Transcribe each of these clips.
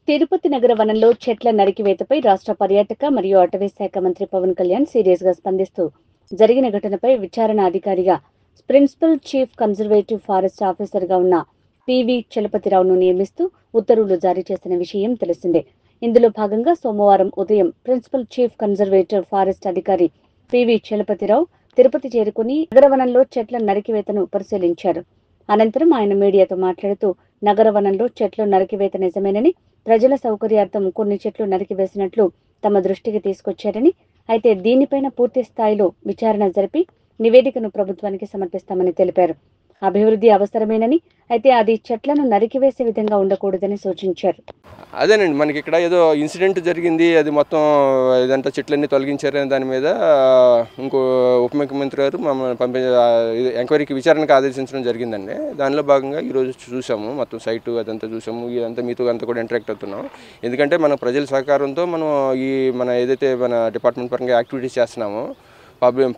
తిరుపతి నగర వనంలో చెట్ల నరికివేతపై రాష్ట్ర పర్యాటక మరియు అటవీ శాఖ మంత్రి పవన్ కళ్యాణ్ సీరియస్ గా స్పందిస్తూ జరిగిన ఘటనపై విచారణ అధికారిగా principal chief conservative forest officer గా ఉన్న పివి చలపతిరావును నియమిస్తూ ఉత్తర్వులు జారీ చేసిన విషయం తెలిసిందే. ఇందులో భాగంగా సోమవారం ఉదయం ప్రిన్సిపల్ చీఫ్ కన్జర్వేటివ్ ఫారెస్ట్ అధికారి పివి చలపతిరావు తిరుపతి చేరుకుని నగరవనంలో చెట్ల నరికివేతను పరిశీలించారు. అనంతరం ఆయన మీడియాతో మాట్లాడుతూ నగరవనంలో చెట్లు నరికివేత నిజమేనని, ప్రజల సౌకర్యార్థం కొన్ని చెట్లు నరికివేసినట్లు తమ దృష్టికి తీసుకొచ్చారని, అయితే దీనిపైన పూర్తి స్థాయిలో విచారణ జరిపి నివేదికను ప్రభుత్వానికి సమర్పిస్తామని తెలిపారు. అభివృద్ధి అవసరమేనని, అయితే అది చెట్లను నరికివేసే విధంగా ఉండకూడదని సూచించారు. అదేనండి, మనకి ఇక్కడ ఏదో ఇన్సిడెంట్ జరిగింది, అది మొత్తం ఇదంతా చెట్లన్నీ తొలగించారనే దాని మీద ఇంకో ఉప ముఖ్యమంత్రి గారు మమ్మల్ని ఎంక్వైరీకి విచారణకు ఆదేశించడం జరిగిందండి. దానిలో భాగంగా ఈరోజు చూసాము, మొత్తం సైటు అదంతా చూసాము. ఇదంతా మీతో అంతా కూడా ఇంటరాక్ట్ అవుతున్నాం. ఎందుకంటే మన ప్రజల సహకారంతో మనం మన ఏదైతే మన డిపార్ట్మెంట్ పరంగా యాక్టివిటీస్ చేస్తున్నామో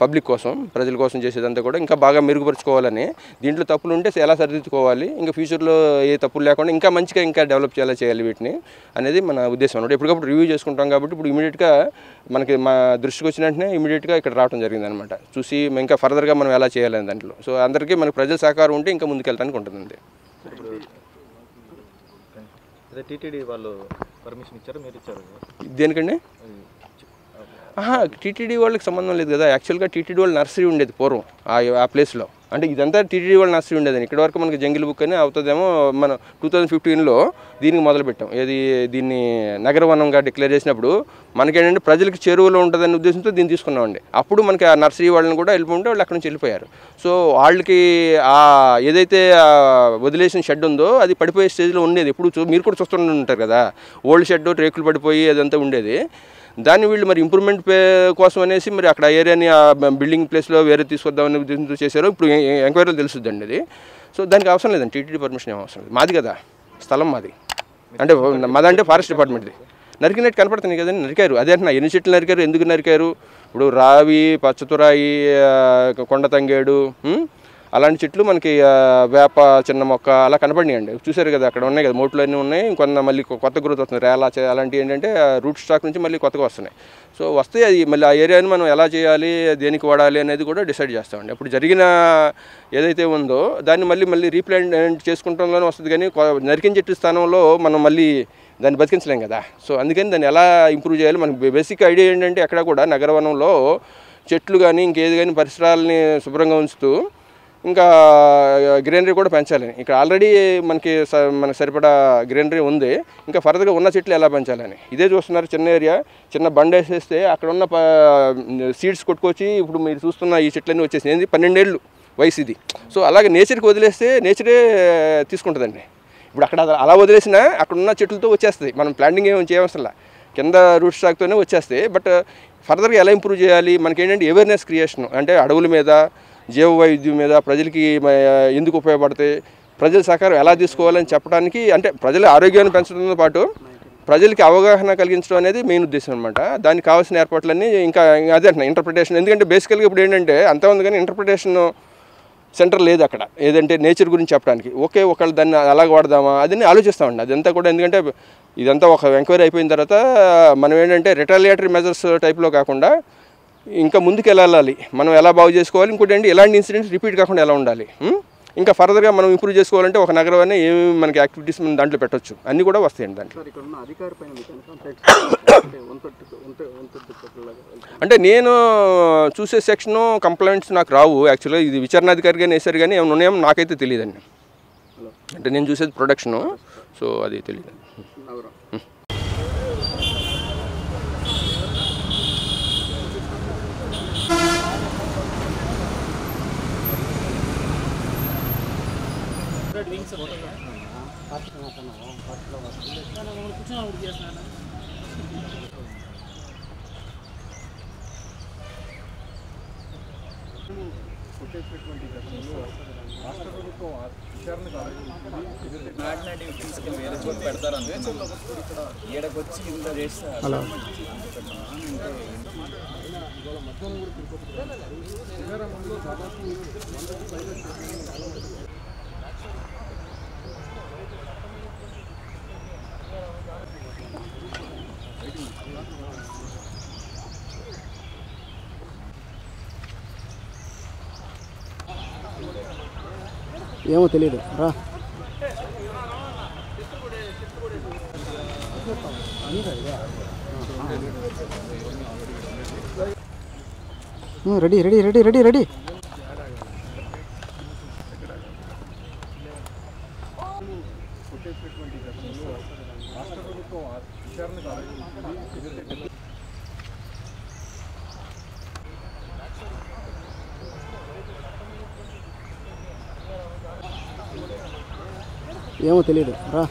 పబ్లిక్ కోసం, ప్రజల కోసం చేసేదంతా కూడా ఇంకా బాగా మెరుగుపరుచుకోవాలని, దీంట్లో తప్పులు ఉంటే ఎలా సరిదిద్దుకోవాలి, ఇంకా ఫ్యూచర్లో ఏ తప్పులు లేకుండా ఇంకా మంచిగా ఇంకా డెవలప్ చేయాలి వీటిని అనేది మన ఉద్దేశం అన్నమాట. ఎప్పటికప్పుడు రివ్యూ చేసుకుంటాం కాబట్టి ఇప్పుడు ఇమీడియట్గా మనకి మా దృష్టికి వచ్చిన వెంటనే ఇమీడియట్గా ఇక్కడ రావడం జరిగిందనమాట. చూసి ఇంకా ఫర్దర్గా మనం ఎలా చేయాలని దాంట్లో. సో అందరికీ మనకి ప్రజల సహకారం ఉంటే ఇంకా ముందుకెళ్ళడానికి ఉంటుందండి. టీటీడీ వాళ్ళు పర్మిషన్ ఇచ్చారు, మీరు ఇచ్చారు దేనికండి? టీటీడీ వాళ్ళకి సంబంధం లేదు కదా. యాక్చువల్గా టీటీడీ వాళ్ళ నర్సరీ ఉండేది పూర్వం ఆ ప్లేస్లో. అంటే ఇదంతా టీటీడీ వాళ్ళ నర్సరీ ఉండేది. ఇక్కడ వరకు మనకి జంగిల్ బుక్ అని అవుతుందేమో. మనం 2015లో దీనికి మొదలుపెట్టాం. దీన్ని నగరవనంగా డిక్లేర్ చేసినప్పుడు మనకేంటంటే ప్రజలకు చేరువలో ఉంటుందనే ఉద్దేశంతో దీన్ని తీసుకున్నామండి. అప్పుడు మనకి ఆ నర్సరీ వాళ్ళని కూడా వెళ్ళిపోతే వాళ్ళు అక్కడి నుంచి వెళ్ళిపోయారు. సో వాళ్ళకి ఏదైతే వదిలేసిన షెడ్ ఉందో అది పడిపోయే స్టేజ్లో ఉండేది. ఎప్పుడు మీరు కూడా చూస్తుంటారు కదా, ఓల్డ్ షెడ్ రేకులు పడిపోయి అదంతా ఉండేది. దాన్ని వీళ్ళు మరి ఇంప్రూవ్మెంట్ కోసం అనేసి మరి అక్కడ ఏరియాని ఆ బిల్డింగ్ ప్లేస్లో వేరే తీసుకొద్దామనే ఉద్దేశంతో చేశారు. ఇప్పుడు ఎంక్వైరీలో తెలుస్తుందండి అది. సో దానికి అవసరం లేదండి, టీటీడీ పర్మిషన్ ఏం అవసరం లేదు. మాది కదా స్థలం, మాది అంటే మాదంటే ఫారెస్ట్ డిపార్ట్మెంట్ది. నరికినట్టు కనపడుతుంది కదండి, నరికారు. అదే అంటున్నా, ఎన్ని చెట్లు నరికారు, ఎందుకు నరికారు? ఇప్పుడు రావి, పచ్చతురాయి, కొండ తంగేడు, అలాంటి చెట్లు మనకి వేప, చిన్న మొక్క అలా కనపడినాయండి. చూసారు కదా, అక్కడ ఉన్నాయి కదా, మోట్లు అన్నీ ఉన్నాయి. ఇంకొన్న మళ్ళీ కొత్త గ్రోత్ వస్తుంది, రేలా అలాంటివి ఏంటంటే రూట్ స్టాక్ నుంచి మళ్ళీ కొత్తగా వస్తున్నాయి. సో వస్తే అది మళ్ళీ ఆ ఏరియాని మనం ఎలా చేయాలి, దేనికి వాడాలి అనేది కూడా డిసైడ్ చేస్తామండి. అప్పుడు జరిగిన ఏదైతే ఉందో దాన్ని మళ్ళీ రీప్లాంట్ చేసుకుంటాంలోనే వస్తుంది. కానీ నరికిన చెట్టు స్థానంలో మనం మళ్ళీ దాన్ని బతికించలేం కదా. సో అందుకని దాన్ని ఎలా ఇంప్రూవ్ చేయాలి, మనకి బేసిక్ ఐడియా ఏంటంటే ఎక్కడ కూడా నగరవనంలో చెట్లు కానీ ఇంకేది కానీ పరిసరాలని శుభ్రంగా ఉంచుతూ ఇంకా గ్రీనరీ కూడా పెంచాలని. ఇక్కడ ఆల్రెడీ మనకి సరిపడా గ్రీనరీ ఉంది, ఇంకా ఫర్దర్గా ఉన్న చెట్లు ఎలా పెంచాలని ఇదే చూస్తున్నారు. చిన్న ఏరియా, చిన్న బండ వేసేస్తే అక్కడ ఉన్న సీడ్స్ కొట్టుకొచ్చి ఇప్పుడు మీరు చూస్తున్న ఈ చెట్లన్నీ వచ్చేసి 12 ఏళ్ళు వయసు ఇది. సో అలాగే నేచర్కి వదిలేస్తే నేచరే తీసుకుంటుందండి. ఇప్పుడు అక్కడ అలా వదిలేసినా అక్కడ ఉన్న చెట్లతో వచ్చేస్తుంది, మనం ప్లాంటింగ్ ఏమి చేయవసరం, కింద రూట్ స్టాక్తోనే వచ్చేస్తాయి. బట్ ఫర్దర్గా ఎలా ఇంప్రూవ్ చేయాలి, మనకేంటంటే అవేర్నెస్ క్రియేషన్, అంటే అడవుల మీద, జీవ వైద్యం మీద, ప్రజలకి ఎందుకు ఉపయోగపడతాయి, ప్రజల సహకారం ఎలా తీసుకోవాలని చెప్పడానికి, అంటే ప్రజల ఆరోగ్యాన్ని పెంచడంతో పాటు ప్రజలకి అవగాహన కలిగించడం అనేది మెయిన్ ఉద్దేశం అనమాట. దానికి కావాల్సిన ఏర్పాట్లన్నీ ఇంకా అదే అంటున్నా, ఇంటర్ప్రిటేషన్. ఎందుకంటే బేసికల్గా ఇప్పుడు ఏంటంటే అంతా ఉంది కానీ ఇంటర్ప్రిటేషన్ సెంటర్ లేదు అక్కడ, ఏదంటే నేచర్ గురించి చెప్పడానికి. ఒకళ్ళు దాన్ని అలాగ వాడదామా అదని ఆలోచిస్తామండి. అదంతా కూడా ఎందుకంటే ఇదంతా ఒక ఎంక్వైరీ అయిపోయిన తర్వాత మనం ఏంటంటే రిటాలియేటరీ మెజర్స్ టైప్లో కాకుండా ఇంకా ముందుకు వెళ్ళాలి, మనం ఎలా బాగు చేసుకోవాలి, ఇంకోటి ఏంటి ఎలాంటి ఇన్సిడెంట్స్ రిపీట్ కాకుండా ఎలా ఉండాలి, ఇంకా ఫర్దర్గా మనం ఇంప్రూవ్ చేసుకోవాలంటే ఒక నగరాన్ని ఏమేమి మనకి యాక్టివిటీస్ మనం దాంట్లో పెట్టవచ్చు, అన్నీ కూడా వస్తాయండి దాంట్లో. అంటే నేను చూసే సెక్షను కంప్లైంట్స్ నాకు రావు. యాక్చువల్గా ఇది విచారణాధికారిగా వేశారు కానీ ఏమైనా ఉన్నాయేమో నాకైతే తెలియదండి. అంటే నేను చూసేది ప్రొడక్షను, సో అది తెలియదు. ఏమో తెలియదు రా. Ready ready ready ready ready. ఏమో తెలియదు రా.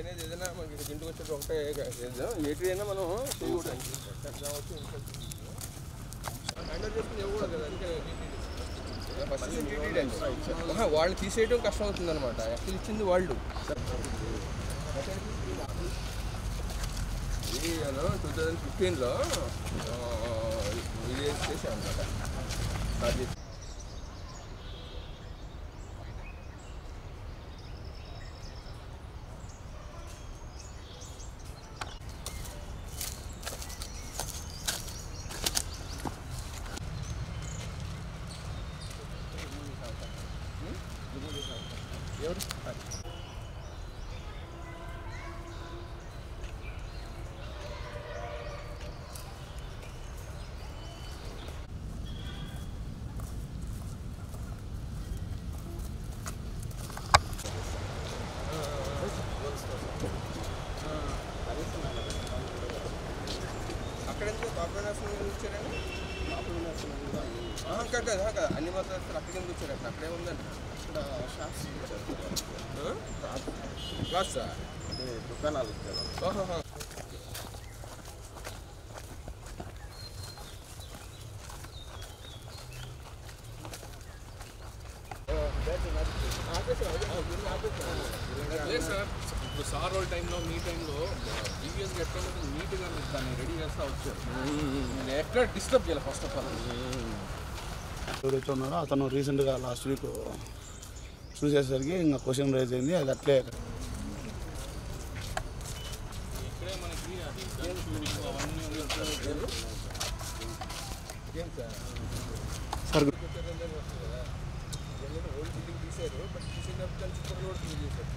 అనేది ఏదైనా మనకి ఇంటికి వచ్చేది ఒకటే ఏటి అయినా మనం చేయకూడదు. హ్యాండల్ చేసుకుని ఇవ్వకూడదు కదా, అందుకే వాళ్ళు తీసేయడం కష్టం అవుతుంది అనమాట. యాక్చువల్ ఇచ్చింది వాళ్ళు. ఇది 2015లో ఇది చేసాం అనమాట. ఎవరు అక్కడ ఇచ్చారండి కదా అన్ని మాత్రం అక్కడికి ఎందుకు వచ్చారు? అక్కడే ఉందండి. క్లాసా దుకాణాలు ఇచ్చారు. లేదు సార్, ఇప్పుడు సార్ వాళ్ళ టైంలో మీ టైంలో ప్రీవియస్గా ఎట్లా ఉంటుంది నీట్గా మీరు దాన్ని రెడీ చేస్తూ వచ్చారు. నేను ఎక్కడ డిస్టర్బ్ చేయాలి ఫస్ట్ ఆఫ్ ఆల్. ఎవరైతే ఉన్నారో అతను రీసెంట్గా లాస్ట్ వీక్ చూసేసరికి ఇంకా క్వశ్చన్ రైజ్ అయింది. అది అట్లే ఇక్కడే మనకి అది సార్ ఓల్డ్ బిల్డింగ్ తీశారు, బట్ తీసినప్పుడు కలిసి రోడ్ క్లీన్ చేశారు.